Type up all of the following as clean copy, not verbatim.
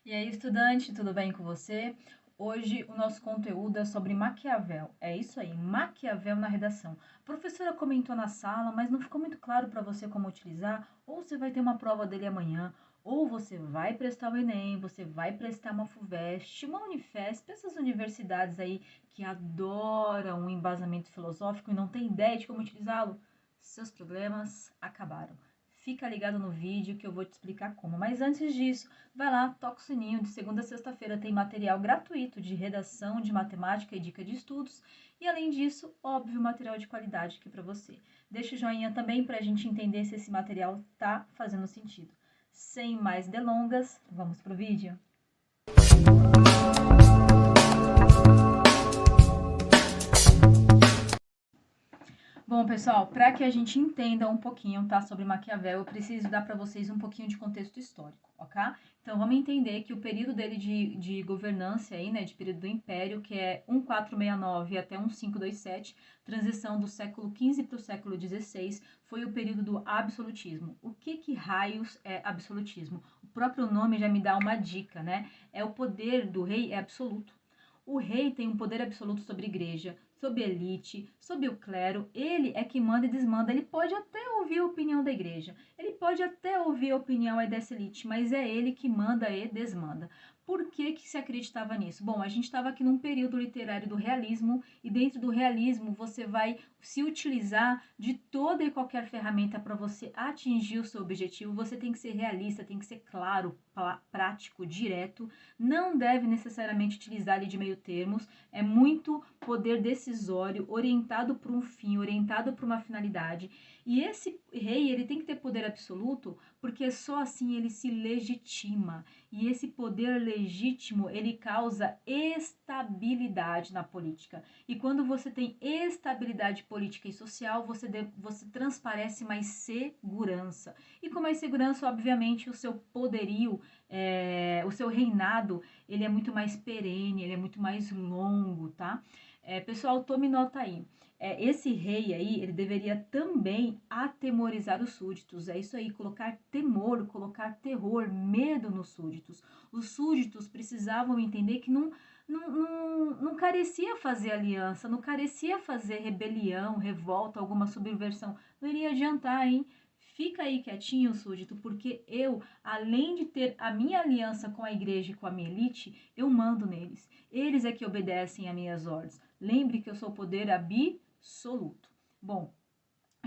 E aí, estudante, tudo bem com você? Hoje o nosso conteúdo é sobre Maquiavel. É isso aí, Maquiavel na redação. A professora comentou na sala, mas não ficou muito claro para você como utilizar. Ou você vai ter uma prova dele amanhã, ou você vai prestar o Enem, você vai prestar uma FUVEST, uma Unifesp, essas universidades aí que adoram um embasamento filosófico e não tem ideia de como utilizá-lo. Seus problemas acabaram. Fica ligado no vídeo que eu vou te explicar como. Mas antes disso, vai lá, toca o sininho. De segunda a sexta-feira tem material gratuito de redação, de matemática e dica de estudos. E além disso, óbvio, material de qualidade aqui para você. Deixa o joinha também para a gente entender se esse material tá fazendo sentido. Sem mais delongas, vamos pro vídeo? Bom, pessoal, para que a gente entenda um pouquinho, tá, sobre Maquiavel, eu preciso dar para vocês um pouquinho de contexto histórico, ok? Então, vamos entender que o período dele de governança aí, né, de período do Império, que é 1469 até 1527, transição do século XV para o século XVI, foi o período do absolutismo. O que raios é absolutismo? O próprio nome já me dá uma dica, né? É o poder do rei é absoluto. O rei tem um poder absoluto sobre a igreja, sobre a elite, sobre o clero. Ele é que manda e desmanda. Ele pode até ouvir a opinião da igreja, ele pode até ouvir a opinião dessa elite, mas é ele que manda e desmanda. Por que se acreditava nisso? Bom, a gente estava aqui num período literário do realismo, e dentro do realismo você vai se utilizar de toda e qualquer ferramenta para você atingir o seu objetivo. Você tem que ser realista, tem que ser claro, prático, direto, não deve necessariamente utilizar ali de meio termos, é muito poder decisório, orientado para um fim, orientado para uma finalidade. E esse rei, ele tem que ter poder absoluto, porque só assim ele se legitima. E esse poder legítimo, ele causa estabilidade na política. E quando você tem estabilidade política e social, você transparece mais segurança. E com mais segurança, obviamente, o seu poderio, o seu reinado, ele é muito mais perene, ele é muito mais longo, tá? Pessoal, tome nota aí. Esse rei aí, ele deveria também atemorizar os súditos. É isso aí, colocar temor, colocar terror, medo nos súditos. Os súditos precisavam entender que não carecia fazer aliança, não carecia fazer rebelião, revolta, alguma subversão. Não iria adiantar, hein? Fica aí quietinho, súdito, porque eu, além de ter a minha aliança com a igreja e com a minha elite, eu mando neles. Eles é que obedecem a minhas ordens. Lembre que eu sou o poder absoluto. Bom,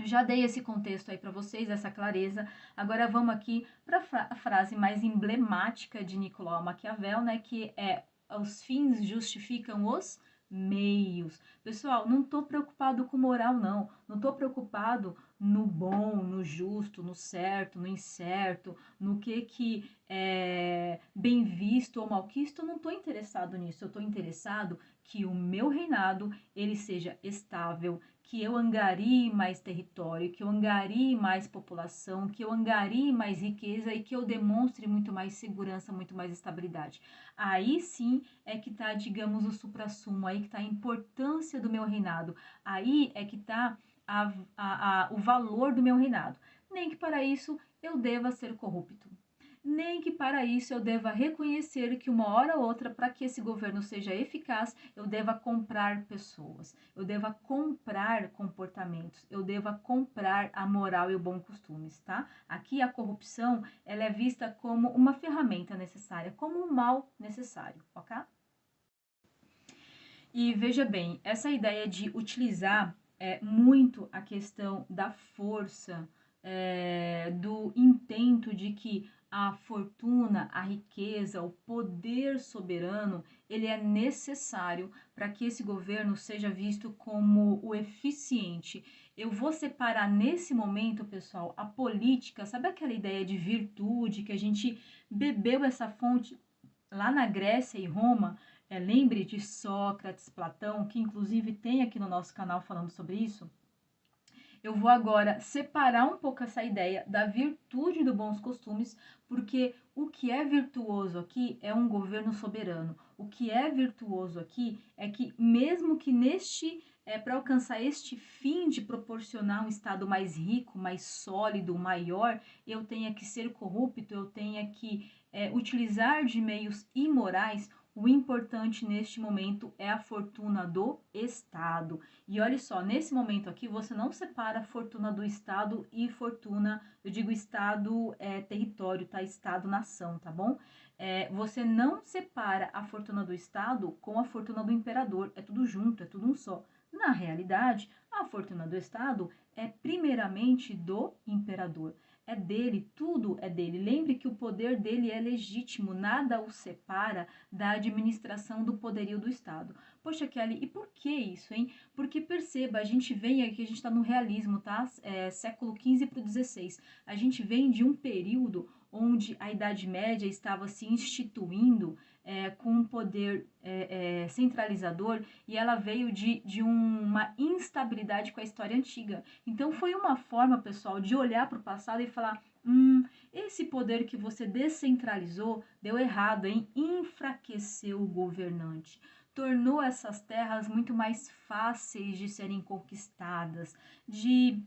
já dei esse contexto aí para vocês, essa clareza. Agora vamos aqui para a frase mais emblemática de Nicolau Maquiavel, né, que é: os fins justificam os meios. Pessoal, não estou preocupado com moral, não. Não estou preocupado no bom, no justo, no certo, no incerto, no que é bem visto ou mal quisto. Eu não estou interessado nisso. Eu estou interessado que o meu reinado ele seja estável, que eu angarie mais território, que eu angarie mais população, que eu angarie mais riqueza e que eu demonstre muito mais segurança, muito mais estabilidade. Aí sim é que está, digamos, o suprassumo, aí que está a importância do meu reinado, aí é que está o valor do meu reinado. Nem que para isso eu deva ser corrupto, nem que para isso eu deva reconhecer que uma hora ou outra, para que esse governo seja eficaz, eu deva comprar pessoas, eu deva comprar comportamentos, eu deva comprar a moral e o bom costumes, tá? Aqui a corrupção, ela é vista como uma ferramenta necessária, como um mal necessário, ok? E veja bem, essa ideia de utilizar muito a questão da força, do intento de que a fortuna, a riqueza, o poder soberano, ele é necessário para que esse governo seja visto como o eficiente. Eu vou separar nesse momento, pessoal, a política, sabe aquela ideia de virtude que a gente bebeu essa fonte lá na Grécia e Roma? Lembre de Sócrates, Platão, que inclusive tem aqui no nosso canal falando sobre isso. Eu vou agora separar um pouco essa ideia da virtude dos bons costumes, porque o que é virtuoso aqui é um governo soberano. O que é virtuoso aqui é que, mesmo que para alcançar este fim de proporcionar um estado mais rico, mais sólido, maior, eu tenha que ser corrupto, eu tenha que utilizar de meios imorais, o importante neste momento é a fortuna do Estado. E olha só, nesse momento aqui, você não separa a fortuna do Estado e fortuna, eu digo Estado território, tá? Estado-nação, tá bom? Você não separa a fortuna do Estado com a fortuna do imperador. É tudo junto, é tudo um só. Na realidade, a fortuna do Estado é primeiramente do imperador. É dele, tudo é dele. Lembre que o poder dele é legítimo, nada o separa da administração do poderio do Estado. Poxa, Kelly, e por que isso, hein? Porque perceba, a gente vem aqui, a gente está no realismo, tá? Século XV para o XVI. A gente vem de um período onde a Idade Média estava se instituindo com um poder centralizador e ela veio de uma instabilidade com a história antiga. Então foi uma forma, pessoal, de olhar para o passado e falar: esse poder que você descentralizou deu errado, hein? Enfraqueceu o governante. Tornou essas terras muito mais fáceis de serem conquistadas, de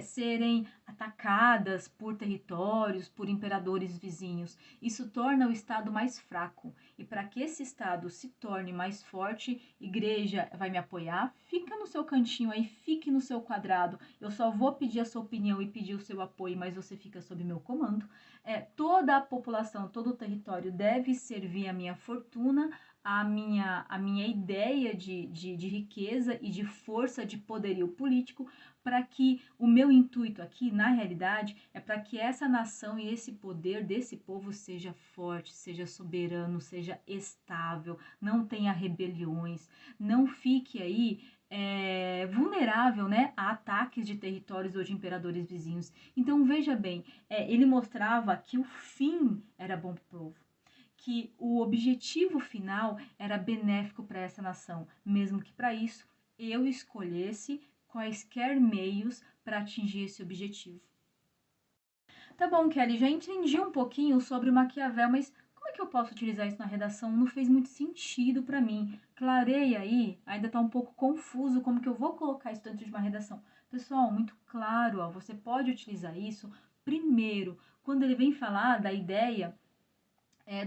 serem atacadas por territórios, por imperadores vizinhos. Isso torna o Estado mais fraco. E para que esse Estado se torne mais forte, igreja vai me apoiar, fica no seu cantinho aí, fique no seu quadrado. Eu só vou pedir a sua opinião e pedir o seu apoio, mas você fica sob meu comando. Toda a população, todo o território deve servir a minha fortuna, a minha ideia de riqueza e de força de poderio político, para que o meu intuito aqui, na realidade, é para que essa nação e esse poder desse povo seja forte, seja soberano, seja estável, não tenha rebeliões, não fique aí vulnerável, né, a ataques de territórios ou de imperadores vizinhos. Então, veja bem, ele mostrava que o fim era bom para o povo, que o objetivo final era benéfico para essa nação, mesmo que para isso eu escolhesse quaisquer meios para atingir esse objetivo. Tá bom, Kelly, já entendi um pouquinho sobre o Maquiavel, mas como é que eu posso utilizar isso na redação? Não fez muito sentido para mim. Clareia aí, ainda tá um pouco confuso como que eu vou colocar isso dentro de uma redação. Pessoal, muito claro, ó, você pode utilizar isso primeiro, quando ele vem falar da ideia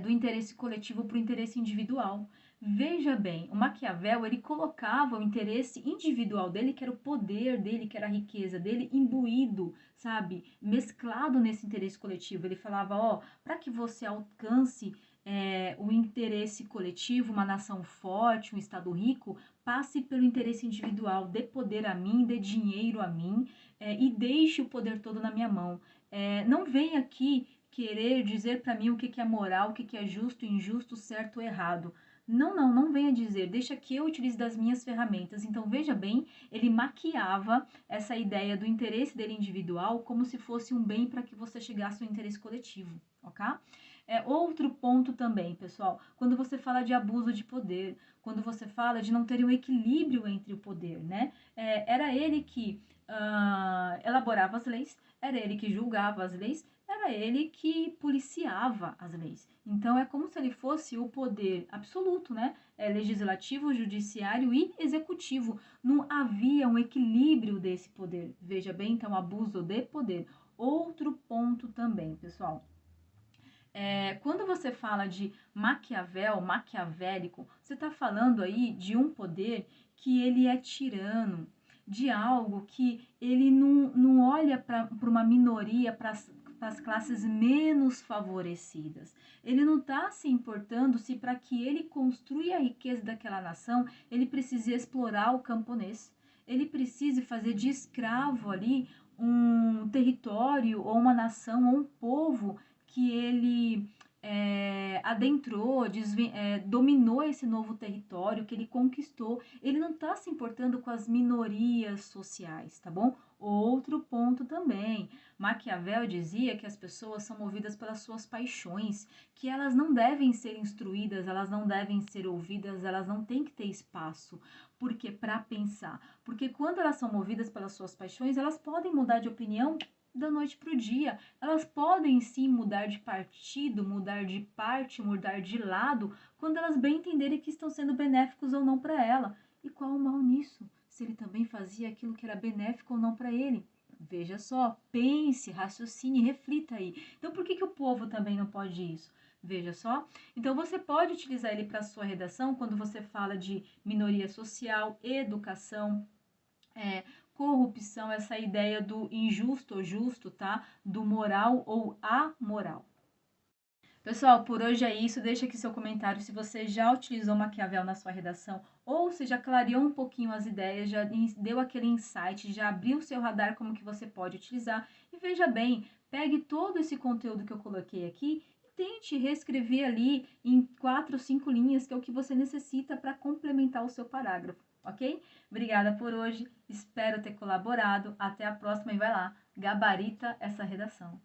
do interesse coletivo para o interesse individual. Veja bem, o Maquiavel, ele colocava o interesse individual dele, que era o poder dele, que era a riqueza dele, imbuído, sabe, mesclado nesse interesse coletivo. Ele falava, ó, para que você alcance o interesse coletivo, uma nação forte, um Estado rico, passe pelo interesse individual, dê poder a mim, dê dinheiro a mim, e deixe o poder todo na minha mão. Não venha aqui querer dizer para mim o que é moral, o que é justo, injusto, certo ou errado. Não venha dizer, deixa que eu utilize das minhas ferramentas. Então, veja bem, ele maquiava essa ideia do interesse dele individual como se fosse um bem para que você chegasse ao interesse coletivo, ok? Outro ponto também, pessoal, quando você fala de abuso de poder, quando você fala de não ter um equilíbrio entre o poder, né? Era ele que elaborava as leis, era ele que julgava as leis, era ele que policiava as leis. Então, é como se ele fosse o poder absoluto, né? Legislativo, judiciário e executivo. Não havia um equilíbrio desse poder. Veja bem, então, abuso de poder. Outro ponto também, pessoal. Quando você fala de maquiavélico, você está falando aí de um poder que ele é tirano, de algo que ele não olha para uma minoria, para as classes menos favorecidas. Ele não está se importando se para que ele construa a riqueza daquela nação, ele precisa explorar o camponês. Ele precisa fazer de escravo ali um território ou uma nação ou um povo que ele adentrou, dominou esse novo território, que ele conquistou. Ele não está se importando com as minorias sociais, tá bom? Outro ponto também. Maquiavel dizia que as pessoas são movidas pelas suas paixões, que elas não devem ser instruídas, elas não devem ser ouvidas, elas não têm que ter espaço. Porque para pensar, porque quando elas são movidas pelas suas paixões, elas podem mudar de opinião da noite para o dia. Elas podem sim mudar de partido, mudar de parte, mudar de lado, quando elas bem entenderem que estão sendo benéficos ou não para ela. E qual o mal nisso? Se ele também fazia aquilo que era benéfico ou não para ele. Veja só, pense, raciocine, reflita aí. Então, por que o povo também não pode isso? Veja só. Então, você pode utilizar ele para a sua redação quando você fala de minoria social, educação, corrupção, essa ideia do injusto ou justo, tá? Do moral ou amoral. Pessoal, por hoje é isso. Deixa aqui seu comentário se você já utilizou Maquiavel na sua redação ou se já clareou um pouquinho as ideias, já deu aquele insight, já abriu o seu radar como que você pode utilizar. E veja bem, pegue todo esse conteúdo que eu coloquei aqui e tente reescrever ali em 4 ou 5 linhas, que é o que você necessita para complementar o seu parágrafo, ok? Obrigada por hoje, espero ter colaborado. Até a próxima e vai lá, gabarita essa redação.